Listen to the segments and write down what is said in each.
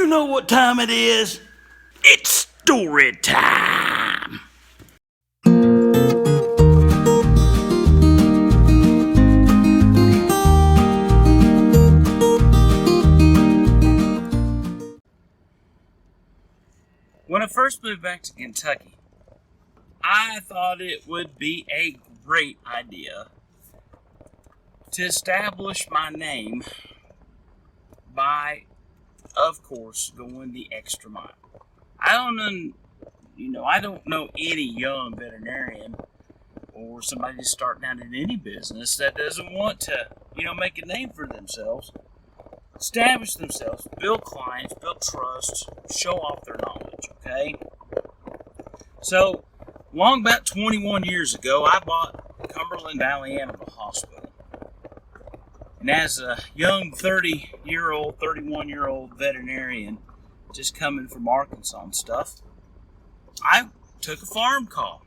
you know what time it is? It's story time. When I first moved back to Kentucky, I thought it would be a great idea to establish my name by, of course, going the extra mile. I don't know any young veterinarian or somebody just starting out in any business that doesn't want to, make a name for themselves, establish themselves, build clients, build trust, show off their knowledge, okay? So, about 21 years ago, I bought Cumberland Valley Animal Hospital. And as a young 31-year-old veterinarian just coming from Arkansas and stuff, I took a farm call.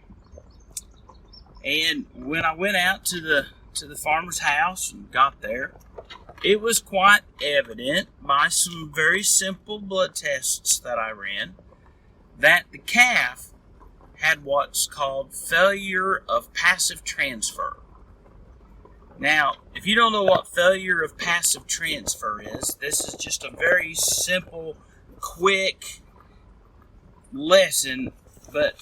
And when I went out to the farmer's house and got there, it was quite evident by some very simple blood tests that I ran that the calf had what's called failure of passive transfer. Now, if you don't know what failure of passive transfer is, this is just a very simple, quick lesson, but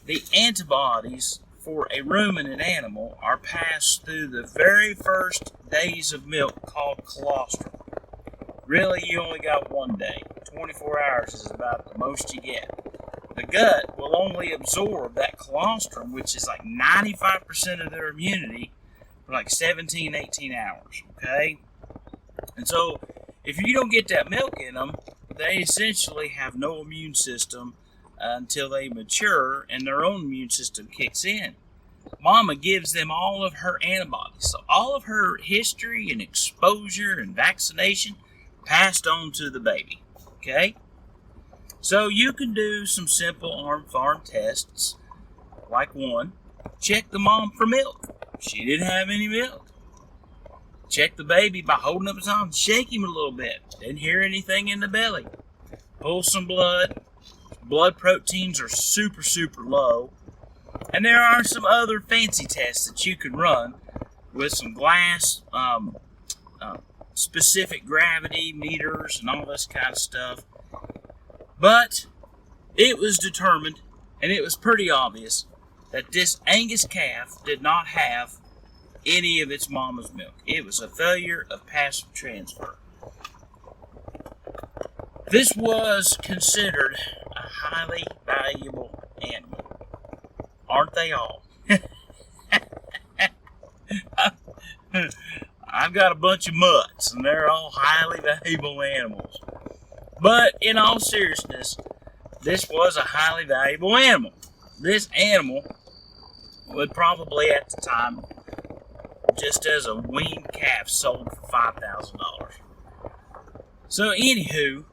the antibodies for a ruminant animal are passed through the very first days of milk called colostrum. Really, you only got 1 day. 24 hours is about the most you get. The gut will only absorb that colostrum, which is like 95% of their immunity, for like 17, 18 hours, okay? And so, if you don't get that milk in them, they essentially have no immune system until they mature and their own immune system kicks in. Mama gives them all of her antibodies. So all of her history and exposure and vaccination passed on to the baby, okay? So you can do some simple farm tests, like one, check the mom for milk. She didn't have any milk. Check the baby by holding up his arm, shake him a little bit. Didn't hear anything in the belly. Pull some blood. Blood proteins are super, super low. And there are some other fancy tests that you can run with some glass, specific gravity meters and all this kind of stuff. But it was determined, and it was pretty obvious, that this Angus calf did not have any of its mama's milk. It was a failure of passive transfer. This was considered a highly valuable animal. Aren't they all? I've got a bunch of mutts, and they're all highly valuable animals. But in all seriousness, this was a highly valuable animal. This animal would probably at the time, just as a weaned calf, sold for $5,000. So anywho,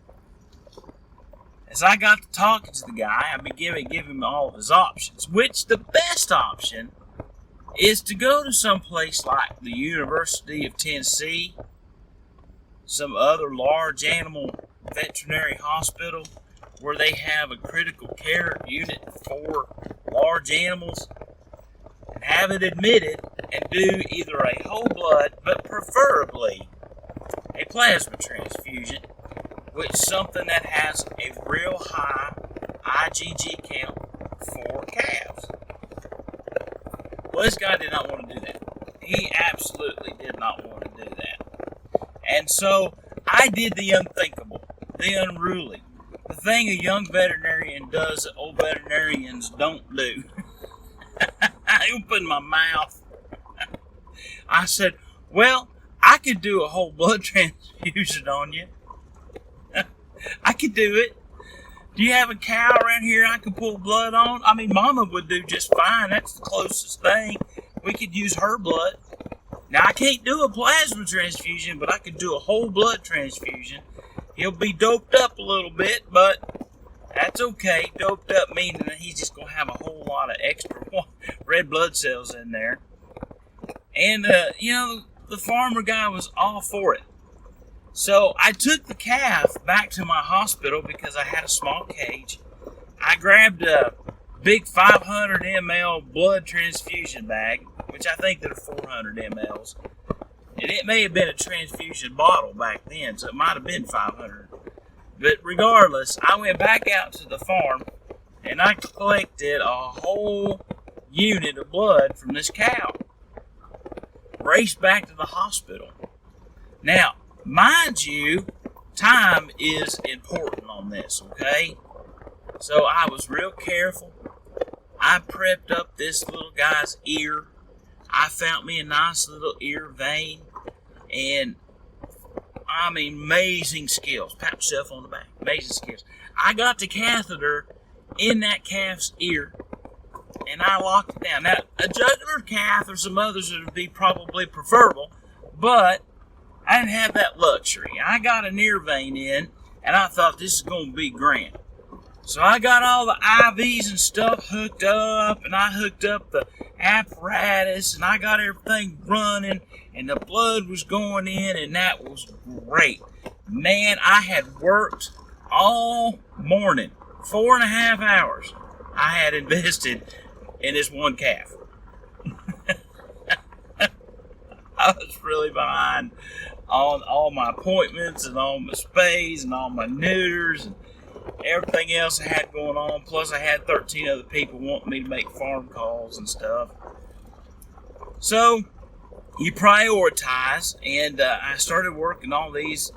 as I got to talking to the guy, I began to give him all of his options, which the best option is to go to some place like the University of Tennessee, some other large animal veterinary hospital where they have a critical care unit for large animals, and have it admitted and do either a whole blood, but preferably a plasma transfusion, which is something that has a real high IgG count for calves. Well, this guy did not want to do that. He absolutely did not want to do that. And so I did the unthinkable, the unruly, the thing a young veterinarian does that old veterinarians don't do. I opened my mouth. I said, well, I could do a whole blood transfusion on you. I could do it. Do you have a cow around here I could pull blood on? I mean, Mama would do just fine. That's the closest thing. We could use her blood. Now, I can't do a plasma transfusion, but I could do a whole blood transfusion. He'll be doped up a little bit, but that's okay. Doped up meaning that he's just going to have a whole lot of extra red blood cells in there. And, the farmer guy was all for it. So I took the calf back to my hospital because I had a small cage. I grabbed a big 500 ml blood transfusion bag, which I think they're 400 mLs. And it may have been a transfusion bottle back then, so it might have been 500. But regardless, I went back out to the farm and I collected a whole unit of blood from this cow. Raced back to the hospital. Now, mind you, time is important on this, okay? So I was real careful. I prepped up this little guy's ear. I found me a nice little ear vein. And, I mean, amazing skills. Pat yourself on the back. Amazing skills. I got the catheter in that calf's ear, and I locked it down. Now, a jugular calf or some others would be probably preferable, but I didn't have that luxury. I got an ear vein in, and I thought this is going to be grand. So I got all the IVs and stuff hooked up, and I hooked up the apparatus, and I got everything running, and the blood was going in, and that was great. Man, I had worked all morning, 4.5 hours I had invested in this one calf. I was really behind on all my appointments and all my spays and all my neuters and everything else I had going on. Plus I had 13 other people wanting me to make farm calls and stuff. So you prioritize, and I started working all these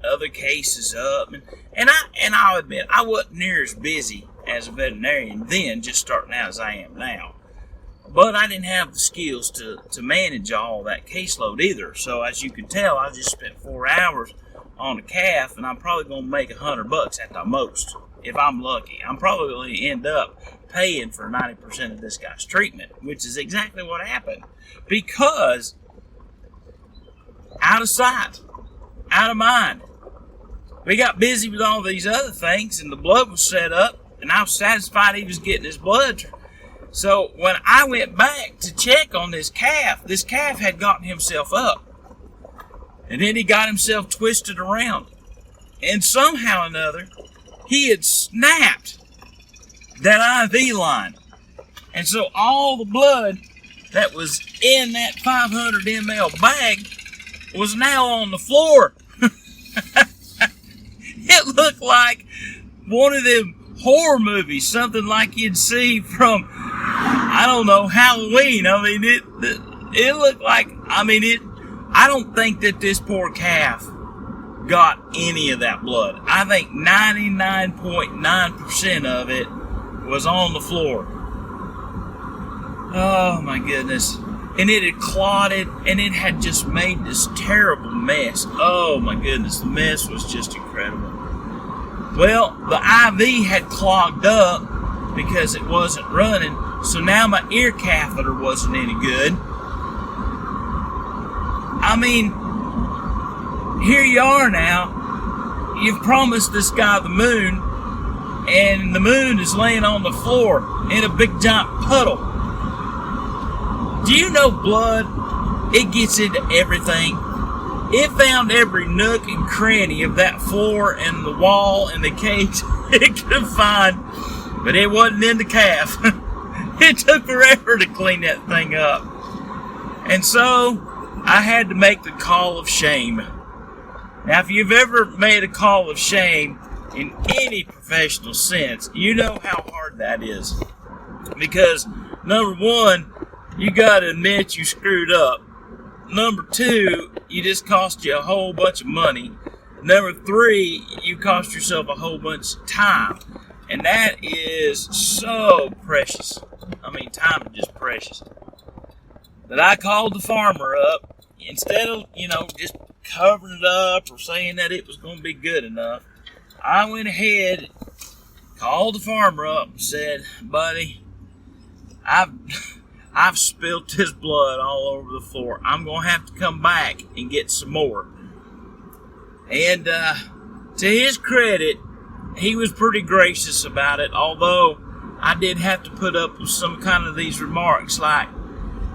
other cases up, and I'll admit I wasn't near as busy as a veterinarian then, just starting out, as I am now. But I didn't have the skills to manage all that caseload either. So as you can tell, I just spent 4 hours on a calf, and I'm probably going to make $100 at the most if I'm lucky. I'm probably going to end up paying for 90% of this guy's treatment, which is exactly what happened. Because out of sight, out of mind. We got busy with all these other things, and the blood was set up, and I was satisfied he was getting his blood. So when I went back to check on this calf had gotten himself up. And then he got himself twisted around. And somehow or another, he had snapped that IV line. And so all the blood that was in that 500 ml bag was now on the floor. It looked like one of them horror movies, something like you'd see from, I don't know, Halloween. I mean, it looked like, I don't think that this poor calf got any of that blood. I think 99.9% of it was on the floor. Oh my goodness. And it had clotted, and it had just made this terrible mess. Oh my goodness, the mess was just incredible. Well, the IV had clogged up because it wasn't running, so now my ear catheter wasn't any good. I mean, here you are now. You've promised this guy the moon, and the moon is laying on the floor in a big giant puddle. Do you know blood? It gets into everything. It found every nook and cranny of that floor and the wall and the cage it could find, but it wasn't in the calf. It took forever to clean that thing up. And so I had to make the call of shame. Now, if you've ever made a call of shame in any professional sense, you know how hard that is. Because, number one, you got to admit you screwed up. Number two, you just cost you a whole bunch of money. Number three, you cost yourself a whole bunch of time. And that is so precious. I mean, time is just precious. But I called the farmer up. Instead of, just covering it up or saying that it was going to be good enough, I went ahead, called the farmer up and said, buddy, I've spilt this blood all over the floor. I'm going to have to come back and get some more. And to his credit, he was pretty gracious about it, although I did have to put up with some kind of these remarks like,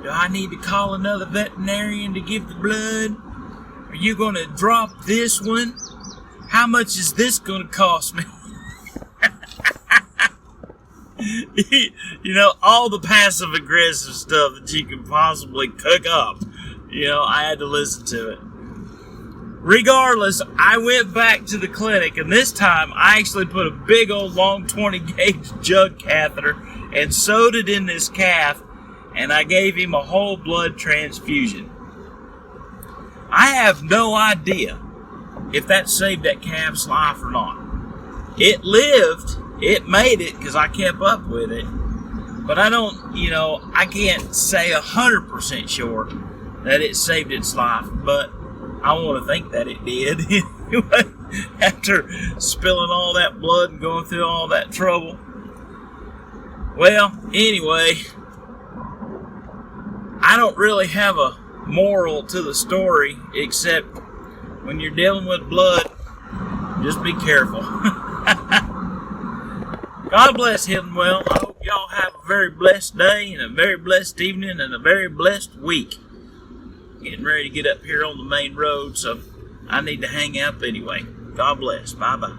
do I need to call another veterinarian to give the blood? Are you going to drop this one? How much is this going to cost me? You know, all the passive aggressive stuff that you can possibly cook up. You know, I had to listen to it. Regardless, I went back to the clinic, and this time I actually put a big old long 20 gauge jug catheter and sewed it in this calf, and I gave him a whole blood transfusion. I have no idea if that saved that calf's life or not. It lived, it made it because I kept up with it, but I don't, you know, I can't say 100% sure that it saved its life, but I want to think that it did. After spilling all that blood and going through all that trouble. Well, anyway, I don't really have a moral to the story, except when you're dealing with blood, just be careful. God bless HyddenWell. I hope y'all have a very blessed day and a very blessed evening and a very blessed week. Getting ready to get up here on the main road, so I need to hang up anyway. God bless. Bye-bye.